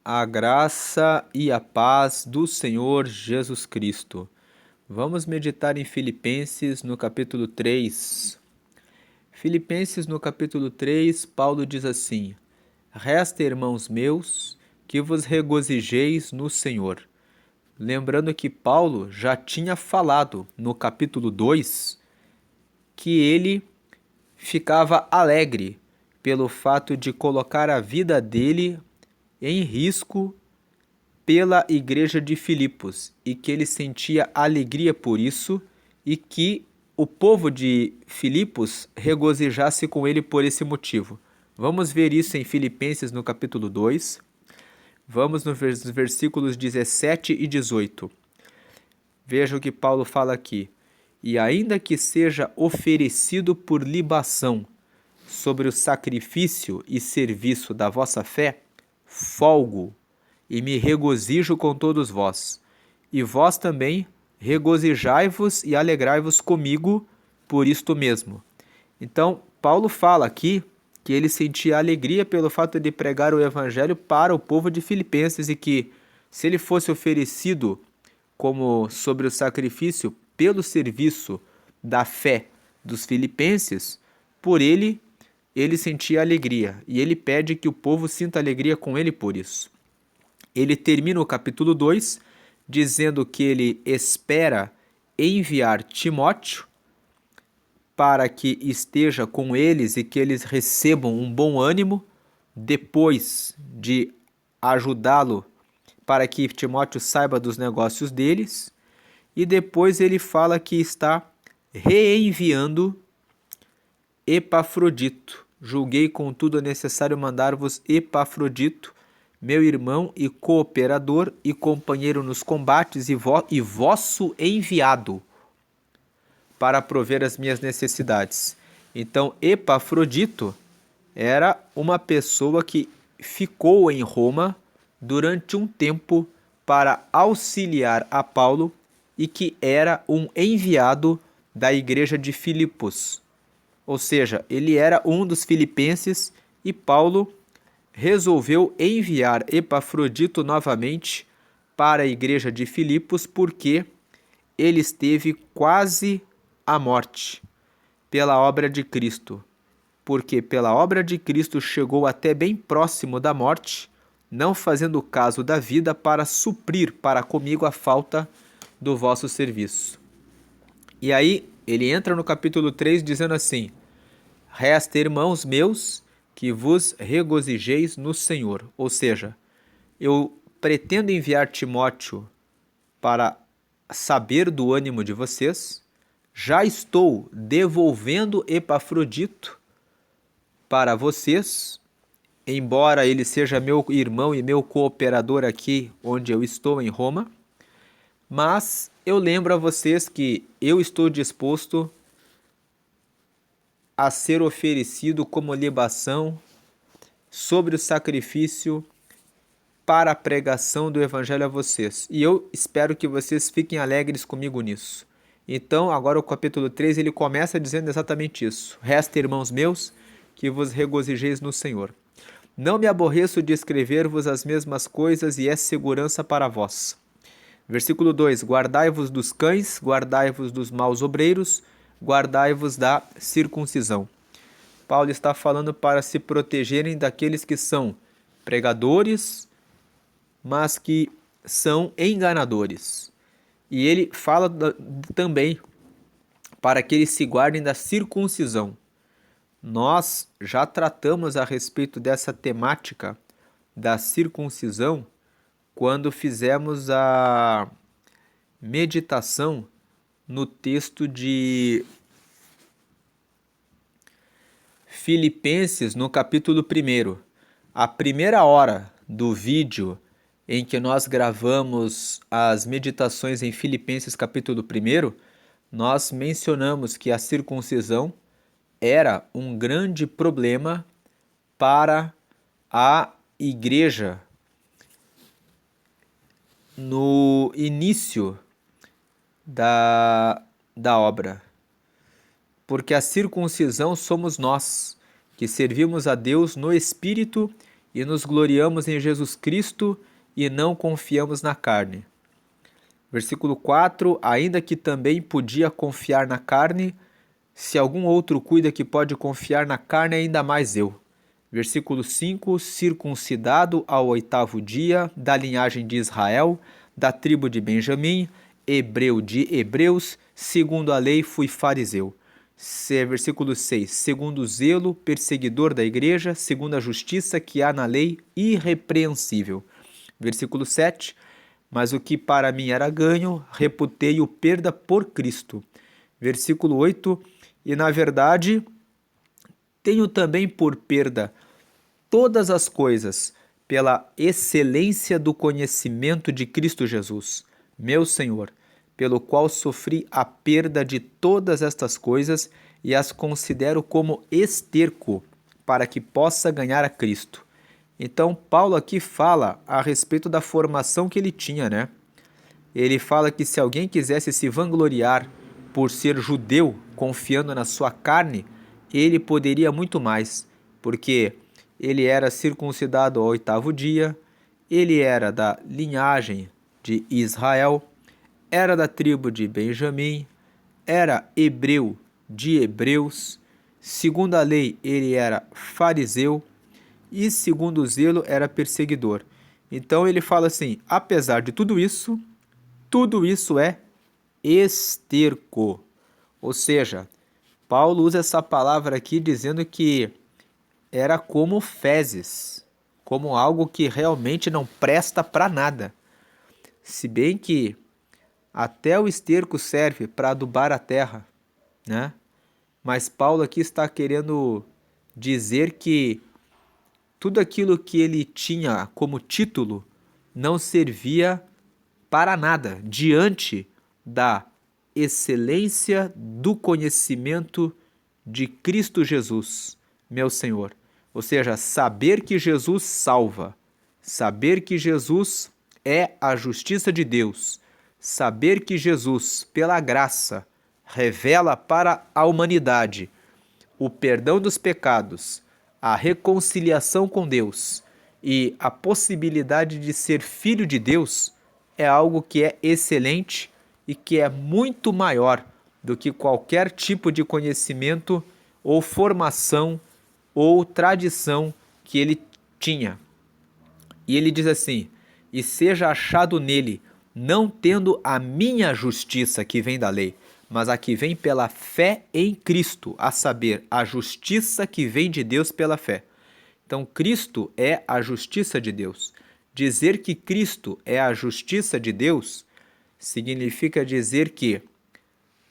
A graça e a paz do Senhor Jesus Cristo. Vamos meditar em Filipenses no capítulo 3. Filipenses no capítulo 3, Paulo diz assim: Resta, irmãos meus, que vos regozijeis no Senhor. Lembrando que Paulo já tinha falado no capítulo 2 que ele ficava alegre pelo fato de colocar a vida dele em risco pela igreja de Filipos e que ele sentia alegria por isso e que o povo de Filipos regozijasse com ele por esse motivo. Vamos ver isso em Filipenses no capítulo 2. Vamos nos versículos 17 e 18. Veja o que Paulo fala aqui. E ainda que seja oferecido por libação sobre o sacrifício e serviço da vossa fé, folgo e me regozijo com todos vós. E vós também regozijai-vos e alegrai-vos comigo por isto mesmo. Então, Paulo fala aqui que ele sentia alegria pelo fato de pregar o evangelho para o povo de Filipenses e que, se ele fosse oferecido como sobre o sacrifício pelo serviço da fé dos filipenses, por ele sentia alegria e ele pede que o povo sinta alegria com ele por isso. Ele termina o capítulo 2 dizendo que ele espera enviar Timóteo para que esteja com eles e que eles recebam um bom ânimo depois de ajudá-lo para que Timóteo saiba dos negócios deles. E depois ele fala que está reenviando Epafrodito. Julguei, contudo, necessário mandar-vos Epafrodito, meu irmão e cooperador e companheiro nos combates e vosso enviado, para prover as minhas necessidades. Então, Epafrodito era uma pessoa que ficou em Roma durante um tempo para auxiliar a Paulo e que era um enviado da igreja de Filipos. Ou seja, ele era um dos filipenses e Paulo resolveu enviar Epafrodito novamente para a igreja de Filipos porque ele esteve quase à morte pela obra de Cristo. Porque pela obra de Cristo chegou até bem próximo da morte, não fazendo caso da vida para suprir para comigo a falta do vosso serviço. E aí ele entra no capítulo 3 dizendo assim: Resta, irmãos meus, que vos regozijeis no Senhor. Ou seja, eu pretendo enviar Timóteo para saber do ânimo de vocês. Já estou devolvendo Epafrodito para vocês, embora ele seja meu irmão e meu cooperador aqui onde eu estou em Roma. Mas eu lembro a vocês que eu estou disposto a ser oferecido como libação sobre o sacrifício para a pregação do evangelho a vocês. E eu espero que vocês fiquem alegres comigo nisso. Então, agora o capítulo 3, ele começa dizendo exatamente isso. Resta, irmãos meus, que vos regozijeis no Senhor. Não me aborreço de escrever-vos as mesmas coisas e é segurança para vós. Versículo 2: Guardai-vos dos cães, guardai-vos dos maus obreiros, guardai-vos da circuncisão. Paulo está falando para se protegerem daqueles que são pregadores, mas que são enganadores. E ele fala também para que eles se guardem da circuncisão. Nós já tratamos a respeito dessa temática da circuncisão quando fizemos a meditação no texto de Filipenses, no capítulo 1. A primeira hora do vídeo em que nós gravamos as meditações em Filipenses, capítulo 1, nós mencionamos que a circuncisão era um grande problema para a igreja no início da obra. Porque a circuncisão somos nós, que servimos a Deus no Espírito e nos gloriamos em Jesus Cristo e não confiamos na carne. Versículo 4, ainda que também podia confiar na carne, se algum outro cuida que pode confiar na carne, ainda mais eu. Versículo 5, circuncidado ao 8º dia, da linhagem de Israel, da tribo de Benjamim, hebreu de hebreus, segundo a lei fui fariseu. Versículo 6, segundo o zelo, perseguidor da igreja, segundo a justiça que há na lei, irrepreensível. Versículo 7, mas o que para mim era ganho, reputei-o perda por Cristo. Versículo 8, e na verdade, tenho também por perda todas as coisas, pela excelência do conhecimento de Cristo Jesus, meu Senhor, pelo qual sofri a perda de todas estas coisas e as considero como esterco, para que possa ganhar a Cristo. Então, Paulo aqui fala a respeito da formação que ele tinha, né? Ele fala que se alguém quisesse se vangloriar por ser judeu, confiando na sua carne, ele poderia muito mais, porque ele era circuncidado ao 8º dia, ele era da linhagem de Israel, era da tribo de Benjamim, era hebreu de hebreus, segundo a lei ele era fariseu e segundo o zelo era perseguidor. Então ele fala assim, apesar de tudo isso é esterco. Ou seja, Paulo usa essa palavra aqui dizendo que era como fezes, como algo que realmente não presta para nada. Se bem que até o esterco serve para adubar a terra, né? Mas Paulo aqui está querendo dizer que tudo aquilo que ele tinha como título não servia para nada diante da excelência do conhecimento de Cristo Jesus, meu Senhor. Ou seja, saber que Jesus salva, saber que Jesus é a justiça de Deus, saber que Jesus, pela graça, revela para a humanidade o perdão dos pecados, a reconciliação com Deus e a possibilidade de ser filho de Deus é algo que é excelente e que é muito maior do que qualquer tipo de conhecimento ou formação ou tradição que ele tinha. E ele diz assim, e seja achado nele, não tendo a minha justiça que vem da lei, mas a que vem pela fé em Cristo, a saber, a justiça que vem de Deus pela fé. Então, Cristo é a justiça de Deus. Dizer que Cristo é a justiça de Deus significa dizer que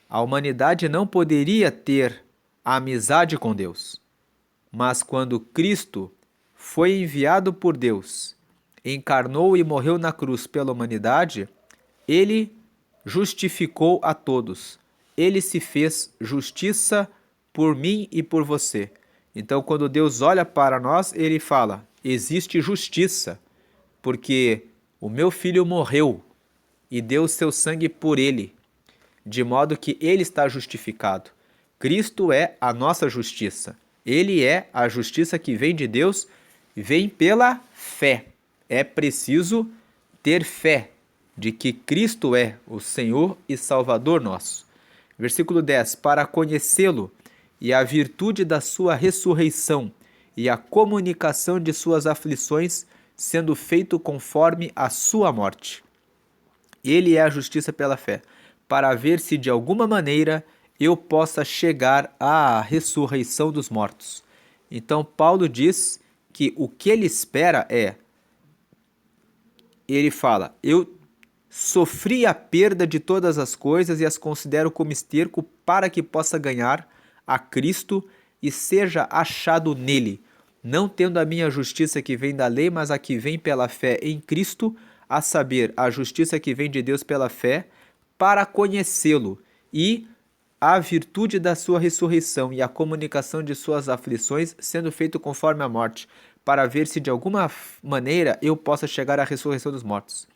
a humanidade não poderia ter amizade com Deus. Mas quando Cristo foi enviado por Deus, encarnou e morreu na cruz pela humanidade, ele justificou a todos. Ele se fez justiça por mim e por você. Então, quando Deus olha para nós, ele fala, existe justiça, porque o meu filho morreu e deu seu sangue por ele, de modo que ele está justificado. Cristo é a nossa justiça. Ele é a justiça que vem de Deus, vem pela fé. É preciso ter fé de que Cristo é o Senhor e Salvador nosso. Versículo 10, para conhecê-lo e a virtude da sua ressurreição e a comunicação de suas aflições, sendo feito conforme a sua morte. Ele é a justiça pela fé, para ver se de alguma maneira eu possa chegar à ressurreição dos mortos. Então Paulo diz que o que ele espera é, ele fala, eu sofri a perda de todas as coisas e as considero como esterco para que possa ganhar a Cristo e seja achado nele, não tendo a minha justiça que vem da lei, mas a que vem pela fé em Cristo, a saber, a justiça que vem de Deus pela fé, para conhecê-lo e a virtude da sua ressurreição e a comunicação de suas aflições, sendo feito conforme a morte, para ver se de alguma maneira eu possa chegar à ressurreição dos mortos.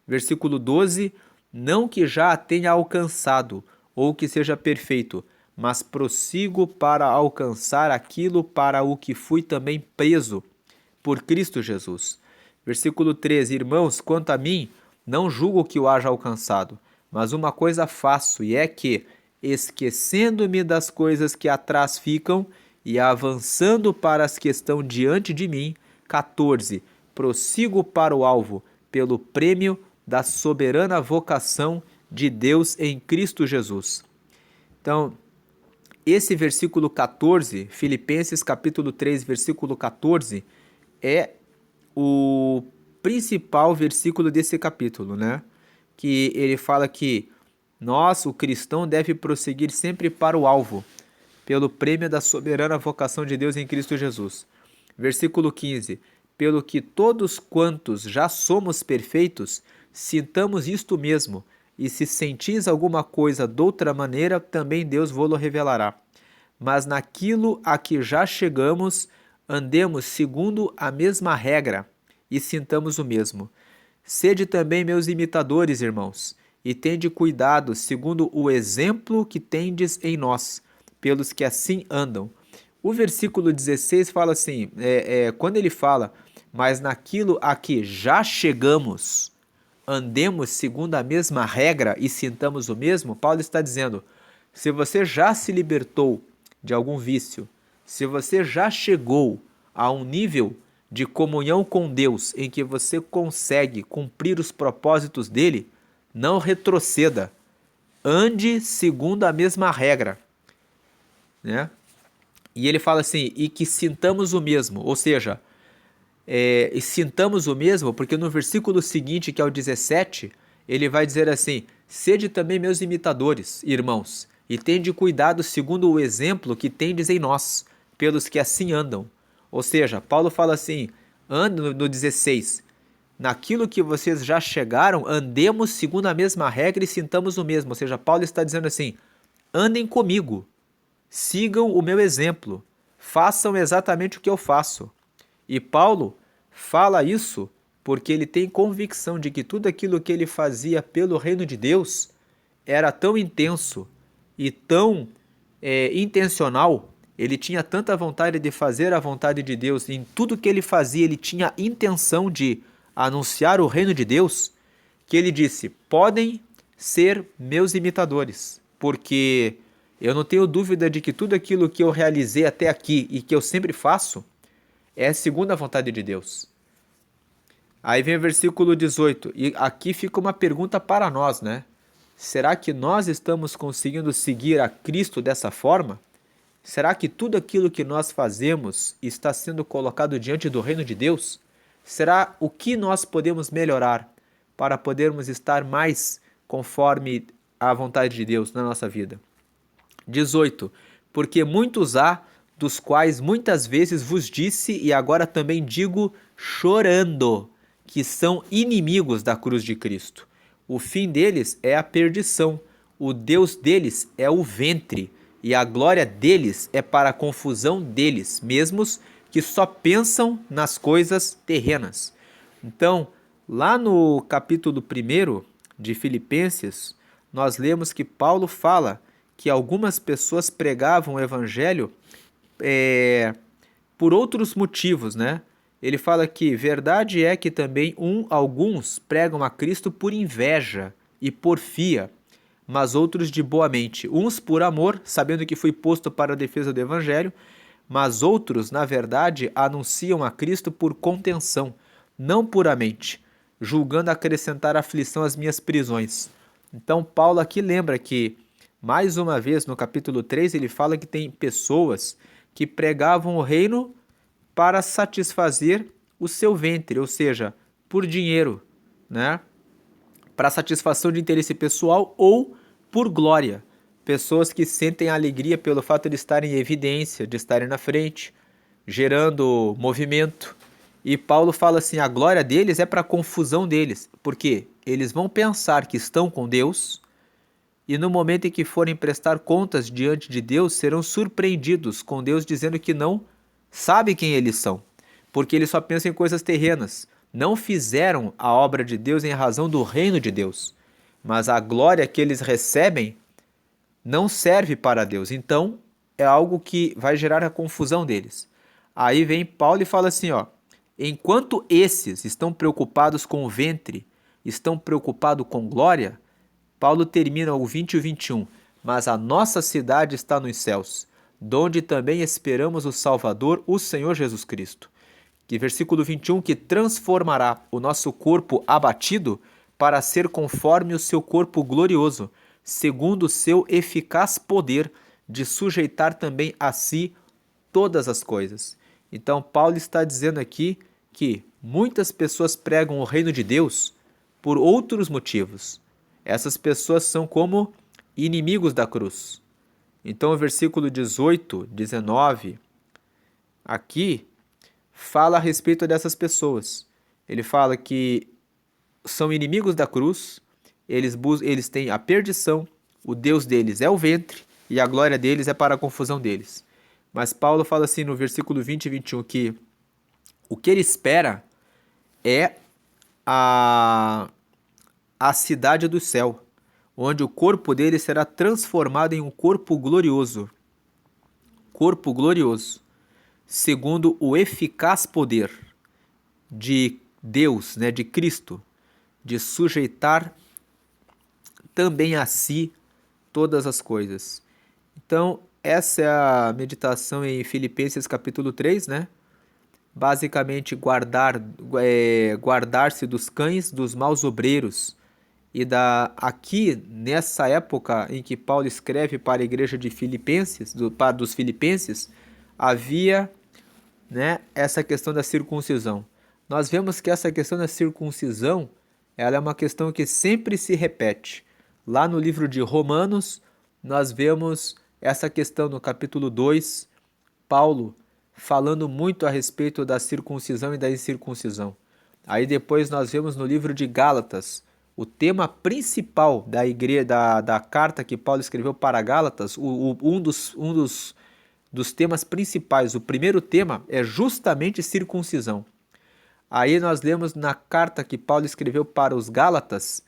Versículo 12, não que já a tenha alcançado, ou que seja perfeito, mas prossigo para alcançar aquilo para o que fui também preso, por Cristo Jesus. Versículo 13: Irmãos, quanto a mim, não julgo que o haja alcançado, mas uma coisa faço, e é que, esquecendo-me das coisas que atrás ficam e avançando para as que estão diante de mim, 14, prossigo para o alvo, pelo prêmio da soberana vocação de Deus em Cristo Jesus. Então, esse versículo 14, Filipenses capítulo 3, versículo 14, é o principal versículo desse capítulo, né? Que ele fala que nós, o cristão, deve prosseguir sempre para o alvo, pelo prêmio da soberana vocação de Deus em Cristo Jesus. Versículo 15, pelo que todos quantos já somos perfeitos, sintamos isto mesmo, e se sentis alguma coisa doutra maneira, também Deus vô-lo revelará. Mas naquilo a que já chegamos, andemos segundo a mesma regra, e sintamos o mesmo. Sede também meus imitadores, irmãos, e tende cuidado, segundo o exemplo que tendes em nós, pelos que assim andam. O versículo 16 fala assim, quando ele fala, mas naquilo a que já chegamos, andemos segundo a mesma regra e sintamos o mesmo, Paulo está dizendo, se você já se libertou de algum vício, se você já chegou a um nível de comunhão com Deus em que você consegue cumprir os propósitos dele, não retroceda, ande segundo a mesma regra, né? E ele fala assim, e que sintamos o mesmo, ou seja, e sintamos o mesmo, porque no versículo seguinte, que é o 17, ele vai dizer assim, sede também meus imitadores, irmãos, e tende cuidado segundo o exemplo que tendes em nós, pelos que assim andam. Ou seja, Paulo fala assim, anda no 16, naquilo que vocês já chegaram, andemos segundo a mesma regra e sintamos o mesmo. Ou seja, Paulo está dizendo assim, andem comigo, sigam o meu exemplo, façam exatamente o que eu faço. E Paulo fala isso porque ele tem convicção de que tudo aquilo que ele fazia pelo reino de Deus era tão intenso e tão intencional, ele tinha tanta vontade de fazer a vontade de Deus, e em tudo que ele fazia ele tinha intenção de anunciar o reino de Deus, que ele disse, podem ser meus imitadores, porque eu não tenho dúvida de que tudo aquilo que eu realizei até aqui e que eu sempre faço é segundo a vontade de Deus. Aí vem o versículo 18, e aqui fica uma pergunta para nós, né? Será que nós estamos conseguindo seguir a Cristo dessa forma? Será que tudo aquilo que nós fazemos está sendo colocado diante do reino de Deus? Será o que nós podemos melhorar para podermos estar mais conforme a vontade de Deus na nossa vida? 18. Porque muitos há, dos quais muitas vezes vos disse e agora também digo chorando, que são inimigos da cruz de Cristo. O fim deles é a perdição, o Deus deles é o ventre, e a glória deles é para a confusão deles mesmos, que só pensam nas coisas terrenas. Então, lá no capítulo 1 de Filipenses, nós lemos que Paulo fala que algumas pessoas pregavam o evangelho por outros motivos, né? Ele fala que verdade é que também alguns pregam a Cristo por inveja e porfia, mas outros de boa mente. Uns por amor, sabendo que fui posto para a defesa do evangelho, mas outros, na verdade, anunciam a Cristo por contenção, não puramente, julgando acrescentar aflição às minhas prisões. Então Paulo aqui lembra que, mais uma vez, no capítulo 3, ele fala que tem pessoas que pregavam o reino para satisfazer o seu ventre, ou seja, por dinheiro, né? Para satisfação de interesse pessoal ou por glória. Pessoas que sentem alegria pelo fato de estarem em evidência, de estarem na frente, gerando movimento. E Paulo fala assim, a glória deles é para a confusão deles, porque eles vão pensar que estão com Deus e no momento em que forem prestar contas diante de Deus, serão surpreendidos com Deus dizendo que não sabe quem eles são, porque eles só pensam em coisas terrenas. Não fizeram a obra de Deus em razão do reino de Deus, mas a glória que eles recebem não serve para Deus. Então, é algo que vai gerar a confusão deles. Aí vem Paulo e fala assim, ó, Enquanto esses estão preocupados com o ventre, estão preocupados com glória, Paulo termina o 20 e o 21. Mas a nossa cidade está nos céus, donde também esperamos o Salvador, o Senhor Jesus Cristo. Que versículo 21, que transformará o nosso corpo abatido para ser conforme o seu corpo glorioso, segundo o seu eficaz poder de sujeitar também a si todas as coisas. Então, Paulo está dizendo aqui que muitas pessoas pregam o reino de Deus por outros motivos. Essas pessoas são como inimigos da cruz. Então, o versículo 18, 19, aqui, fala a respeito dessas pessoas. Ele fala que são inimigos da cruz, eles têm a perdição, o Deus deles é o ventre e a glória deles é para a confusão deles. Mas Paulo fala assim no versículo 20 e 21 que o que ele espera é a cidade do céu, onde o corpo dele será transformado em um corpo glorioso. Corpo glorioso, segundo o eficaz poder de Deus, né, de Cristo, de sujeitar também a si todas as coisas. Então, essa é a meditação em Filipenses capítulo 3, né? Basicamente, guardar-se dos cães, dos maus obreiros. E aqui, nessa época em que Paulo escreve para a igreja de Filipenses, dos Filipenses, havia, né, essa questão da circuncisão. Nós vemos que essa questão da circuncisão, ela é uma questão que sempre se repete. Lá no livro de Romanos, nós vemos essa questão no capítulo 2, Paulo falando muito a respeito da circuncisão e da incircuncisão. Aí depois nós vemos no livro de Gálatas, o tema principal da igreja, da carta que Paulo escreveu para Gálatas, um dos temas principais, o primeiro tema é justamente circuncisão. Aí nós lemos na carta que Paulo escreveu para os Gálatas,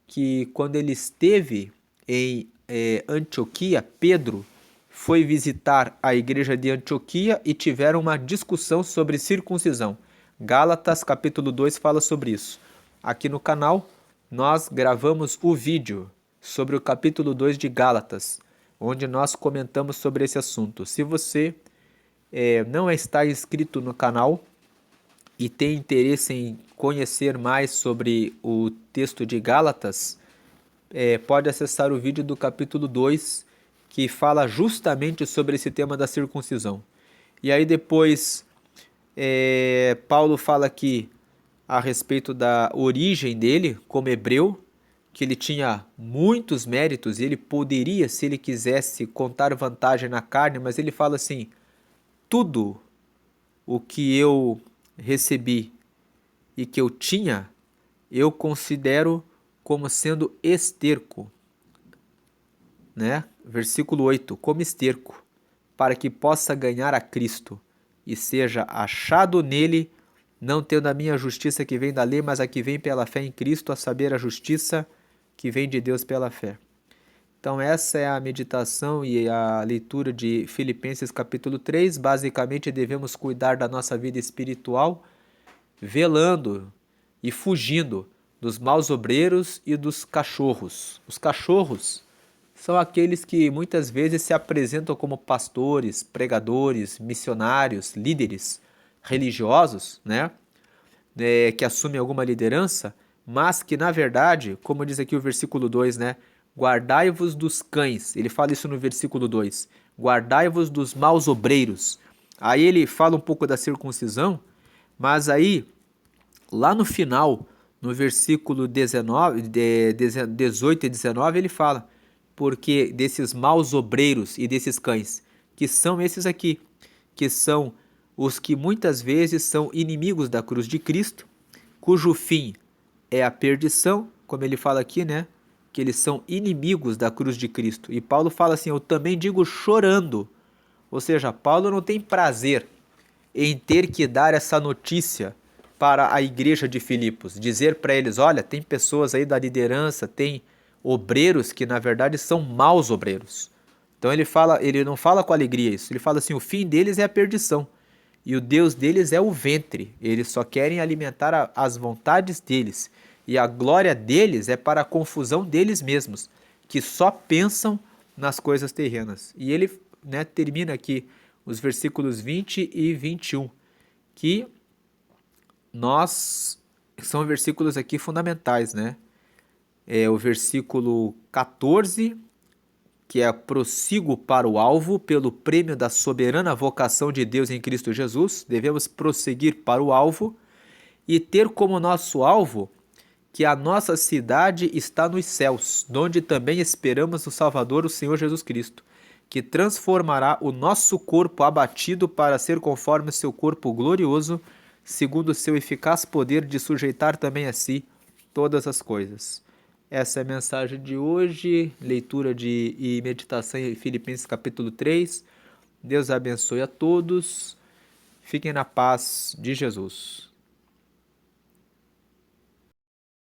que quando ele esteve em Antioquia, Pedro foi visitar a igreja de Antioquia e tiveram uma discussão sobre circuncisão. Gálatas capítulo 2 fala sobre isso. Aqui no canal nós gravamos o vídeo sobre o capítulo 2 de Gálatas, onde nós comentamos sobre esse assunto. Se você não está inscrito no canal e tem interesse em conhecer mais sobre o texto de Gálatas, pode acessar o vídeo do capítulo 2, que fala justamente sobre esse tema da circuncisão. E aí depois Paulo fala aqui a respeito da origem dele como hebreu, que ele tinha muitos méritos e ele poderia, se ele quisesse, contar vantagem na carne, mas ele fala assim: tudo o que eu recebi e que eu tinha, eu considero como sendo esterco, né? Versículo 8, como esterco, para que possa ganhar a Cristo e seja achado nele, não tendo a minha justiça que vem da lei, mas a que vem pela fé em Cristo, a saber, a justiça que vem de Deus pela fé. Então essa é a meditação e a leitura de Filipenses capítulo 3. Basicamente devemos cuidar da nossa vida espiritual, velando e fugindo dos maus obreiros e dos cachorros. Os cachorros são aqueles que muitas vezes se apresentam como pastores, pregadores, missionários, líderes religiosos, né? Que assumem alguma liderança, mas que na verdade, como diz aqui o versículo 2, né? Guardai-vos dos cães. Ele fala isso no versículo 2. Guardai-vos dos maus obreiros. Aí ele fala um pouco da circuncisão, mas aí, lá no final, no versículo 18 e 19, ele fala: porque desses maus obreiros e desses cães, que são esses aqui, que são os que muitas vezes são inimigos da cruz de Cristo, cujo fim é a perdição, como ele fala aqui, né? Que eles são inimigos da cruz de Cristo. E Paulo fala assim: eu também digo chorando. Ou seja, Paulo não tem prazer em ter que dar essa notícia para a igreja de Filipos, dizer para eles: olha, tem pessoas aí da liderança, tem obreiros que na verdade são maus obreiros. Então ele não fala com alegria isso, ele fala assim: o fim deles é a perdição. E o Deus deles é o ventre. Eles só querem alimentar as vontades deles. E a glória deles é para a confusão deles mesmos, que só pensam nas coisas terrenas. E ele, né, termina aqui os versículos 20 e 21, que são versículos aqui fundamentais, né? É o versículo 14, que é prossigo para o alvo pelo prêmio da soberana vocação de Deus em Cristo Jesus. Devemos prosseguir para o alvo e ter como nosso alvo que a nossa cidade está nos céus, donde também esperamos o Salvador, o Senhor Jesus Cristo, que transformará o nosso corpo abatido para ser conforme o seu corpo glorioso, segundo o seu eficaz poder de sujeitar também a si todas as coisas. Essa é a mensagem de hoje, leitura e meditação em Filipenses capítulo 3. Deus abençoe a todos. Fiquem na paz de Jesus.